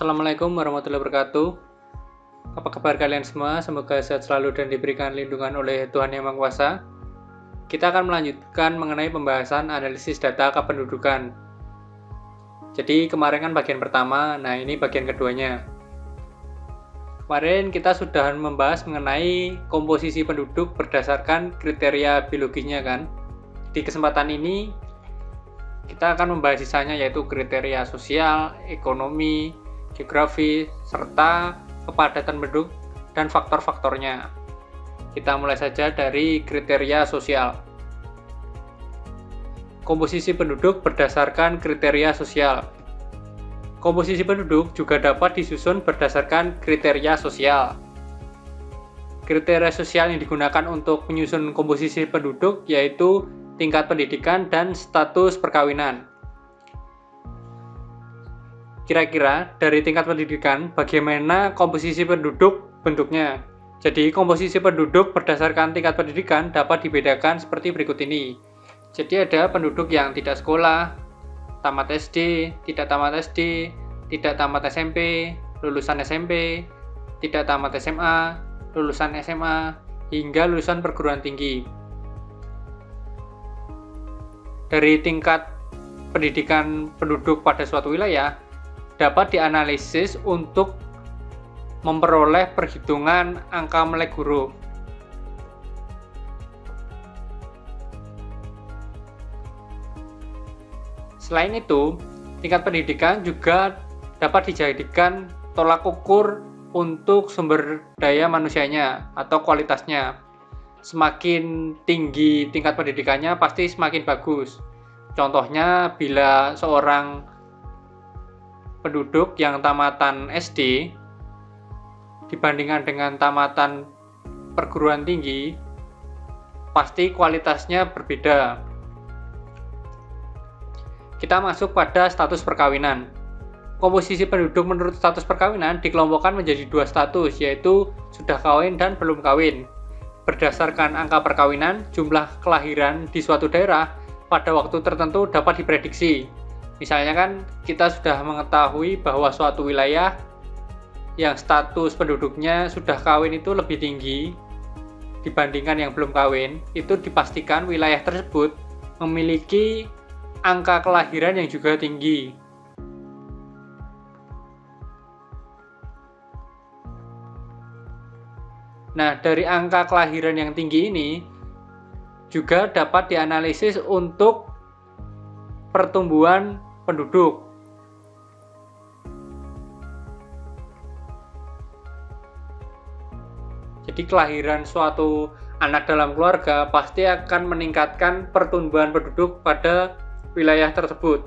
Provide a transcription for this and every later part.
Assalamualaikum warahmatullahi wabarakatuh. Apa kabar kalian semua? Semoga sehat selalu dan diberikan lindungan oleh Tuhan Yang Maha Kuasa. Kita akan melanjutkan mengenai pembahasan analisis data kependudukan. Jadi kemarin kan bagian pertama, nah ini bagian keduanya. Kemarin kita sudah membahas mengenai komposisi penduduk berdasarkan kriteria biologisnya kan. Di kesempatan ini kita akan membahas sisanya yaitu kriteria sosial, ekonomi, geografi, serta kepadatan penduduk dan faktor-faktornya. Kita mulai saja dari kriteria sosial. Komposisi penduduk berdasarkan kriteria sosial. Komposisi penduduk juga dapat disusun berdasarkan kriteria sosial. Kriteria sosial yang digunakan untuk menyusun komposisi penduduk yaitu tingkat pendidikan dan status perkawinan. Kira-kira dari tingkat pendidikan, bagaimana komposisi penduduk bentuknya? Jadi komposisi penduduk berdasarkan tingkat pendidikan dapat dibedakan seperti berikut ini. Jadi ada penduduk yang tidak sekolah, tamat SD, tidak tamat SD, tidak tamat SMP, lulusan SMP, tidak tamat SMA, lulusan SMA, hingga lulusan perguruan tinggi. Dari tingkat pendidikan penduduk pada suatu wilayah dapat dianalisis untuk memperoleh perhitungan angka melek huruf. Selain itu, tingkat pendidikan juga dapat dijadikan tolak ukur untuk sumber daya manusianya atau kualitasnya. Semakin tinggi tingkat pendidikannya pasti semakin bagus. Contohnya bila seorang penduduk yang tamatan SD dibandingkan dengan tamatan perguruan tinggi, pasti kualitasnya berbeda. Kita masuk pada status perkawinan. Komposisi penduduk menurut status perkawinan dikelompokkan menjadi dua status, yaitu sudah kawin dan belum kawin. Berdasarkan angka perkawinan, jumlah kelahiran di suatu daerah pada waktu tertentu dapat diprediksi. Misalnya kan kita sudah mengetahui bahwa suatu wilayah yang status penduduknya sudah kawin itu lebih tinggi dibandingkan yang belum kawin, itu dipastikan wilayah tersebut memiliki angka kelahiran yang juga tinggi. Nah, dari angka kelahiran yang tinggi ini juga dapat dianalisis untuk pertumbuhan penduduk. Jadi kelahiran suatu anak dalam keluarga pasti akan meningkatkan pertumbuhan penduduk pada wilayah tersebut.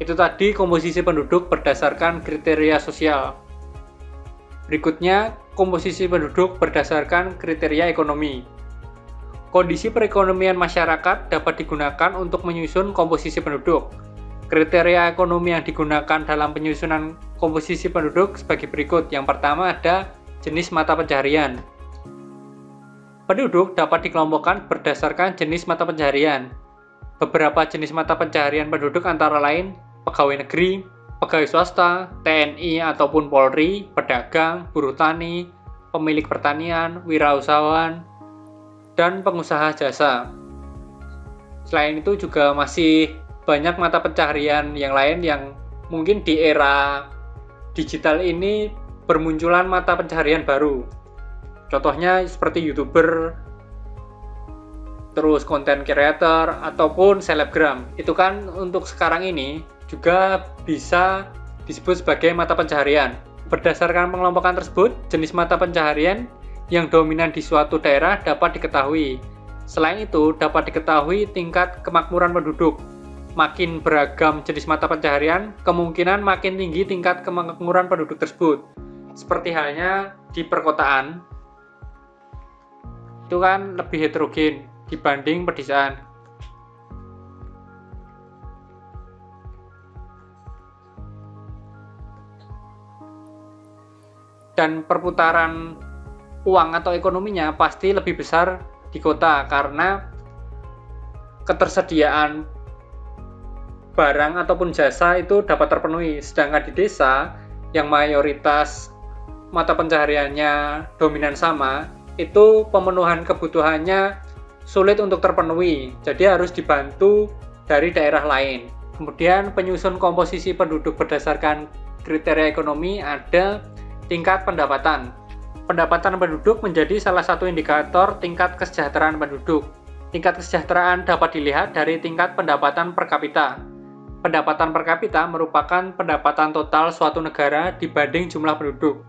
Itu tadi komposisi penduduk berdasarkan kriteria sosial. Berikutnya, komposisi penduduk berdasarkan kriteria ekonomi. Kondisi perekonomian masyarakat dapat digunakan untuk menyusun komposisi penduduk. Kriteria ekonomi yang digunakan dalam penyusunan komposisi penduduk sebagai berikut. Yang pertama ada jenis mata pencaharian. Penduduk dapat dikelompokkan berdasarkan jenis mata pencaharian. Beberapa jenis mata pencaharian penduduk antara lain pegawai negeri, pegawai swasta, TNI ataupun Polri, pedagang, buruh tani, pemilik pertanian, wirausahawan, dan pengusaha jasa. Selain itu juga masih banyak mata pencaharian yang lain yang mungkin di era digital ini bermunculan mata pencaharian baru. Contohnya seperti YouTuber, terus content creator, ataupun selebgram. Itu kan untuk sekarang ini juga bisa disebut sebagai mata pencaharian. Berdasarkan pengelompokan tersebut, jenis mata pencaharian yang dominan di suatu daerah dapat diketahui. Selain itu, dapat diketahui tingkat kemakmuran penduduk. Makin beragam jenis mata pencaharian, kemungkinan makin tinggi tingkat kemakmuran penduduk tersebut. Seperti halnya di perkotaan, itu kan lebih heterogen dibanding pedesaan. Dan perputaran uang atau ekonominya pasti lebih besar di kota karena ketersediaan barang ataupun jasa itu dapat terpenuhi. Sedangkan di desa yang mayoritas mata pencahariannya dominan sama, itu pemenuhan kebutuhannya sulit untuk terpenuhi. Jadi harus dibantu dari daerah lain. Kemudian penyusun komposisi penduduk berdasarkan kriteria ekonomi, ada tingkat pendapatan. Pendapatan penduduk menjadi salah satu indikator tingkat kesejahteraan penduduk. Tingkat kesejahteraan dapat dilihat dari tingkat pendapatan per kapita. Pendapatan per kapita merupakan pendapatan total suatu negara dibanding jumlah penduduk.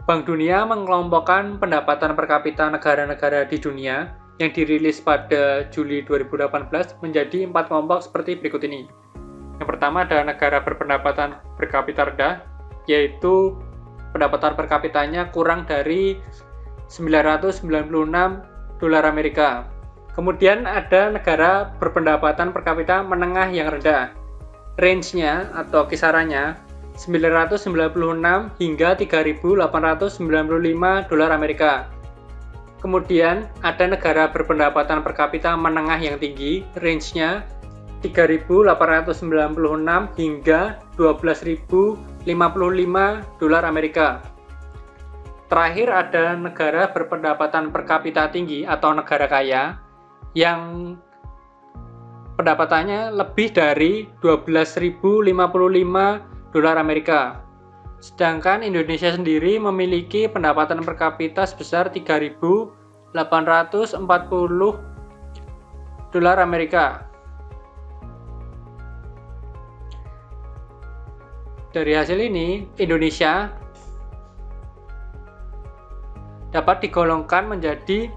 Bank Dunia mengelompokkan pendapatan per kapita negara-negara di dunia yang dirilis pada Juli 2018 menjadi 4 kelompok seperti berikut ini. Yang pertama ada negara berpendapatan per kapita rendah, yaitu pendapatan per kapitanya kurang dari 996 dolar Amerika. Kemudian ada negara berpendapatan per kapita menengah yang rendah. Range-nya atau kisarannya 996 hingga 3.895 dolar Amerika. Kemudian ada negara berpendapatan per kapita menengah yang tinggi, range-nya 3.896 hingga 12.055 dolar Amerika. Terakhir ada negara berpendapatan per kapita tinggi atau negara kaya yang pendapatannya lebih dari 12.055 dolar Amerika. Sedangkan Indonesia sendiri memiliki pendapatan per kapita sebesar 3.840 dolar Amerika. Dari hasil ini, Indonesia dapat digolongkan menjadi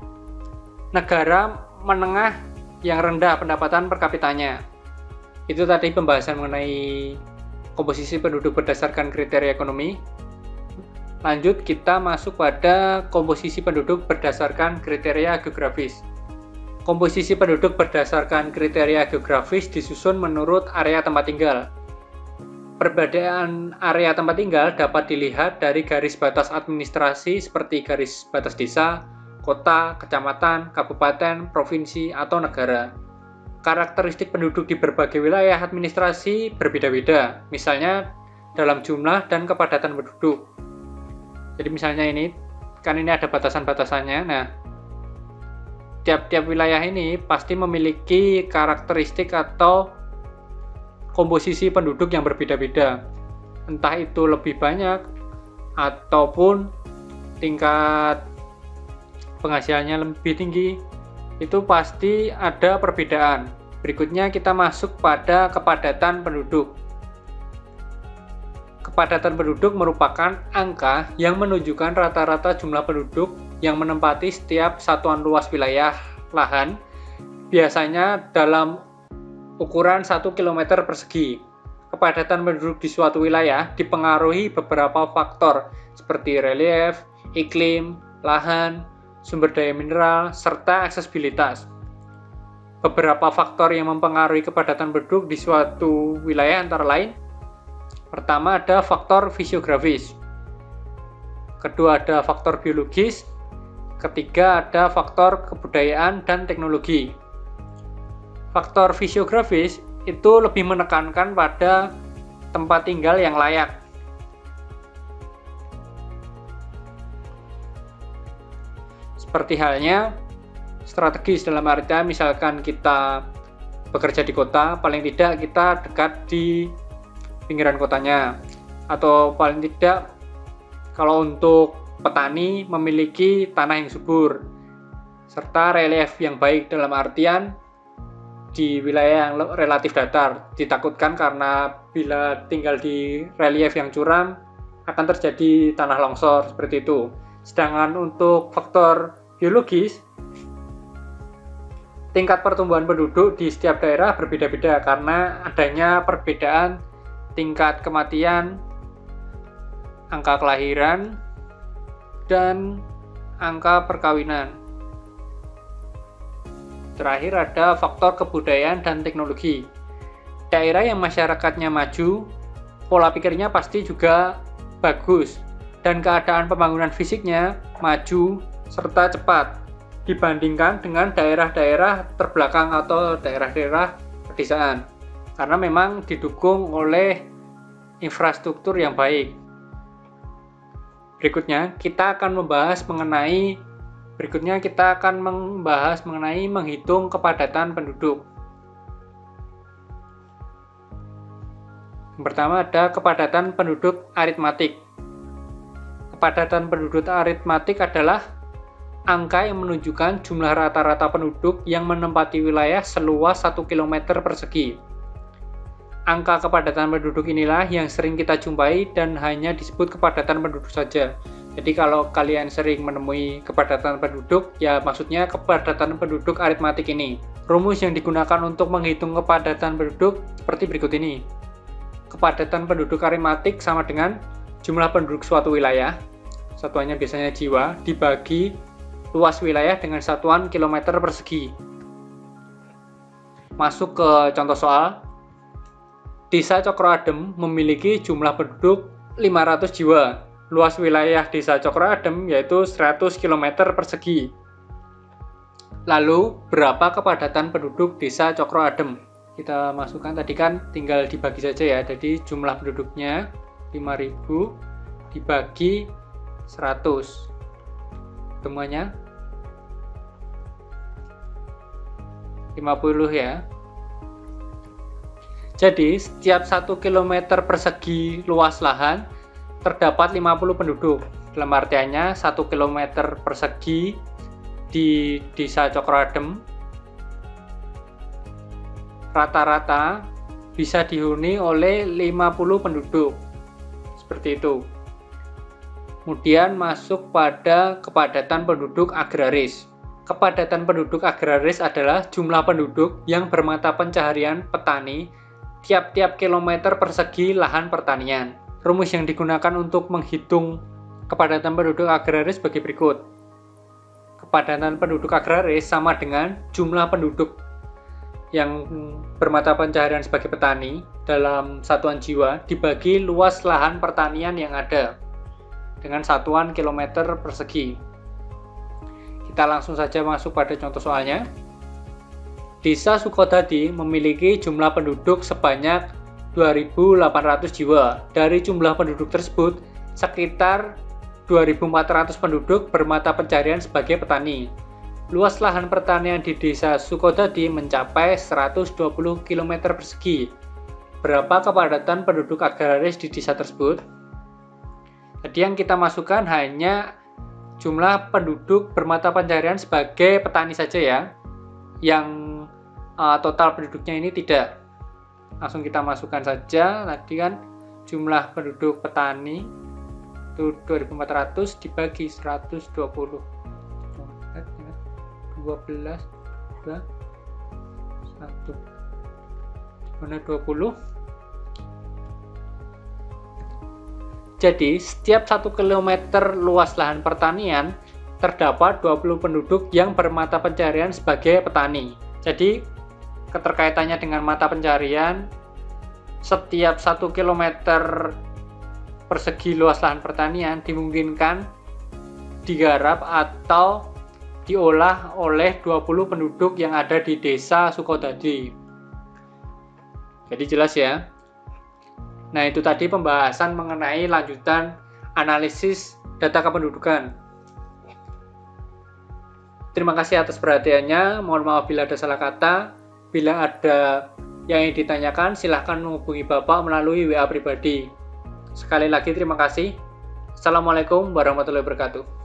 negara menengah yang rendah pendapatan per kapitanya. Itu tadi pembahasan mengenai komposisi penduduk berdasarkan kriteria ekonomi. Lanjut kita masuk pada komposisi penduduk berdasarkan kriteria geografis. Komposisi penduduk berdasarkan kriteria geografis disusun menurut area tempat tinggal. Perbedaan area tempat tinggal dapat dilihat dari garis batas administrasi seperti garis batas desa, kota, kecamatan, kabupaten, provinsi, atau negara. Karakteristik penduduk di berbagai wilayah administrasi berbeda-beda, misalnya dalam jumlah dan kepadatan penduduk. Jadi misalnya ini ada batasan-batasannya. Nah, tiap-tiap wilayah ini pasti memiliki karakteristik atau komposisi penduduk yang berbeda-beda. Entah itu lebih banyak ataupun tingkat penghasilannya lebih tinggi, itu pasti ada perbedaan. Berikutnya kita masuk pada kepadatan penduduk. Kepadatan penduduk merupakan angka yang menunjukkan rata-rata jumlah penduduk yang menempati setiap satuan luas wilayah lahan, biasanya dalam ukuran 1 km persegi. Kepadatan penduduk di suatu wilayah dipengaruhi beberapa faktor seperti relief, iklim, lahan, sumber daya mineral, serta aksesibilitas. Beberapa faktor yang mempengaruhi kepadatan penduduk di suatu wilayah antara lain: pertama ada faktor fisiografis, kedua ada faktor biologis, ketiga ada faktor kebudayaan dan teknologi. Faktor fisiografis itu lebih menekankan pada tempat tinggal yang layak. Seperti halnya strategis dalam artian misalkan kita bekerja di kota, paling tidak kita dekat di pinggiran kotanya. Atau paling tidak kalau untuk petani memiliki tanah yang subur serta relief yang baik dalam artian di wilayah yang relatif datar. Ditakutkan karena bila tinggal di relief yang curam akan terjadi tanah longsor seperti itu. Sedangkan untuk faktor biologis, tingkat pertumbuhan penduduk di setiap daerah berbeda-beda karena adanya perbedaan tingkat kematian, angka kelahiran, dan angka perkawinan. Terakhir ada faktor kebudayaan dan teknologi. Daerah yang masyarakatnya maju, pola pikirnya pasti juga bagus, dan keadaan pembangunan fisiknya maju serta cepat dibandingkan dengan daerah-daerah terbelakang atau daerah-daerah pedesaan. karena memang didukung oleh infrastruktur yang baik. Berikutnya kita akan membahas mengenai menghitung kepadatan penduduk. Yang pertama ada kepadatan penduduk aritmatik. Kepadatan penduduk aritmatik adalah angka yang menunjukkan jumlah rata-rata penduduk yang menempati wilayah seluas 1 km persegi. Angka kepadatan penduduk inilah yang sering kita jumpai dan hanya disebut kepadatan penduduk saja. Jadi kalau kalian sering menemui kepadatan penduduk, ya maksudnya kepadatan penduduk aritmatik ini. Rumus yang digunakan untuk menghitung kepadatan penduduk seperti berikut ini. Kepadatan penduduk aritmatik sama dengan jumlah penduduk suatu wilayah, satuannya biasanya jiwa, dibagi luas wilayah dengan satuan kilometer persegi. Masuk ke contoh soal. Desa Cokroadem memiliki jumlah penduduk 500 jiwa. Luas wilayah Desa Cokroadem yaitu 100 km persegi. Lalu, berapa kepadatan penduduk Desa Cokroadem? Kita masukkan tadi kan tinggal dibagi saja ya. Jadi jumlah penduduknya 5.000 dibagi 100. Semuanya 50 ya. Jadi setiap 1 km persegi luas lahan terdapat 50 penduduk. Dalam artiannya 1 km persegi di Desa Cokroadem rata-rata bisa dihuni oleh 50 penduduk. Seperti itu. Kemudian masuk pada kepadatan penduduk agraris. Kepadatan penduduk agraris adalah jumlah penduduk yang bermata pencaharian petani tiap-tiap kilometer persegi lahan pertanian. Rumus yang digunakan untuk menghitung kepadatan penduduk agraris sebagai berikut. Kepadatan penduduk agraris sama dengan jumlah penduduk yang bermata pencaharian sebagai petani dalam satuan jiwa dibagi luas lahan pertanian yang ada dengan satuan kilometer persegi. Kita langsung saja masuk pada contoh soalnya. Desa Sukodadi memiliki jumlah penduduk sebanyak 2.800 jiwa. Dari jumlah penduduk tersebut, sekitar 2.400 penduduk bermata pencaharian sebagai petani. Luas lahan pertanian di Desa Sukodadi mencapai 120 km persegi. Berapa kepadatan penduduk agraris di desa tersebut? Jadi yang kita masukkan hanya jumlah penduduk bermata pencaharian sebagai petani saja ya. Yang total penduduknya ini tidak. Langsung kita masukkan saja. Tadi kan jumlah penduduk petani itu 2.400 dibagi 120. 12 2 1 mana 20. Jadi setiap 1 km luas lahan pertanian terdapat 20 penduduk yang bermata pencaharian sebagai petani. Jadi keterkaitannya dengan mata pencaharian, setiap 1 km persegi luas lahan pertanian dimungkinkan digarap atau diolah oleh 20 penduduk yang ada di Desa Sukodadi. Jadi jelas ya. Nah, itu tadi pembahasan mengenai lanjutan analisis data kependudukan. Terima kasih atas perhatiannya. Mohon maaf bila ada salah kata. Bila ada yang ingin ditanyakan, silahkan menghubungi Bapak melalui WA pribadi. Sekali lagi terima kasih. Assalamualaikum warahmatullahi wabarakatuh.